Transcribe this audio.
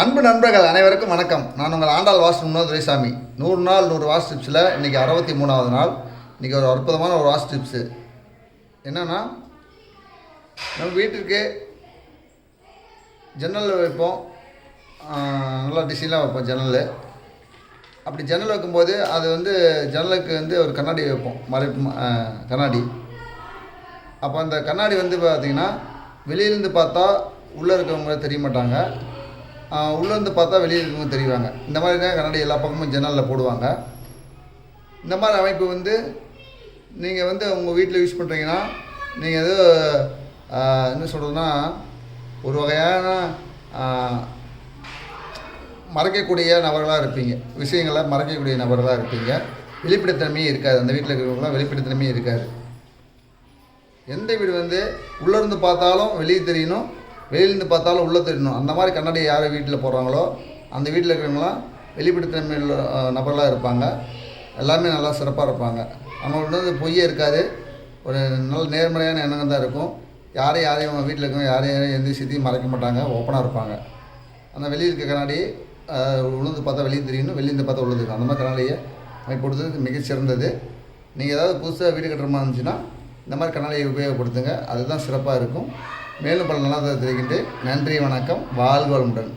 அன்பு நண்பர்கள் அனைவருக்கும் வணக்கம். நான் உங்கள் ஆண்டாள் வாஸ்து முன்னோர் துரைசாமி. 100 நாள் 100 வாஸ்து டிப்ஸில் இன்றைக்கி 63வது நாள். இன்றைக்கி ஒரு அற்புதமான ஒரு வாஸ்து டிப்ஸு என்னென்னா, நம்ம வீட்டிற்கு ஜன்னல் வைப்போம், நல்லா டிசைனாக வைப்போம் ஜன்னல். அப்படி ஜன்னல் வைக்கும்போது அது ஜன்னலுக்கு ஒரு கண்ணாடி வைப்போம், கண்ணாடி. அப்போ அந்த கண்ணாடி பார்த்திங்கன்னா வெளியிலேருந்து பார்த்தா உள்ளே இருக்கவங்க தெரிய மாட்டாங்க, உள்ளேருந்து பார்த்தா வெளியே இருக்கவங்க தெரிவாங்க. இந்த மாதிரி தான் கண்ணாடி எல்லா பக்கமும் ஜன்னலில் போடுவாங்க. இந்த மாதிரி அமைப்பு நீங்கள் உங்கள் வீட்டில் யூஸ் பண்ணுறீங்கன்னா, நீங்கள் என்ன சொல்கிறதுன்னா, ஒரு வகையான மறைக்கக்கூடிய நபர்களாக இருப்பீங்க, விஷயங்களை மறைக்கக்கூடிய நபர்களாக இருப்பீங்க. வெளிப்படைத்தன்மையே இருக்காது, அந்த வீட்டில் இருக்கிறவங்களாம் வெளிப்படைத்தன்மையே இருக்காது. எந்த வீடு உள்ளேருந்து பார்த்தாலும் வெளியே தெரியணும், வெளியிலேருந்து பார்த்தாலும் உள்ளே தெரியணும், அந்த மாதிரி கண்ணாடி யார் வீட்டில் போடுறாங்களோ அந்த வீட்டில் இருக்கிறவங்களாம் வெளிப்படைத்தன்மை நபர்களாக இருப்பாங்க. எல்லாமே நல்லா சிறப்பாக இருப்பாங்க. அவங்களோட பொய்யே இருக்காது, ஒரு நல்ல நேர்மறையான எண்ணங்கள் தான் இருக்கும். யாரையும் வீட்டில் இருக்கவங்க யாரையும் எந்த விஷயத்தையும் மறைக்க மாட்டாங்க, ஓப்பனாக இருப்பாங்க. அந்த வெளியில் இருக்க கண்ணாடி உள்ளது பார்த்தா வெளியே தெரியணும், வெளியிலேருந்து பார்த்தா உள்ளது இருக்கும். அந்த மாதிரி கண்ணாடியை அமைப்படுத்துறது மிகச்சிறந்தது. நீங்கள் ஏதாவது புதுசாக வீடு கட்டுற மாதிரி இருந்துச்சுன்னா இந்த மாதிரி கண்ணாடியை உபயோகப்படுத்துங்க, அதுதான் சிறப்பாக இருக்கும். மேலும் பல நல்லா தெரிவிக்கின்றேன். நன்றி, வணக்கம், வாழ்க வளமுடன்.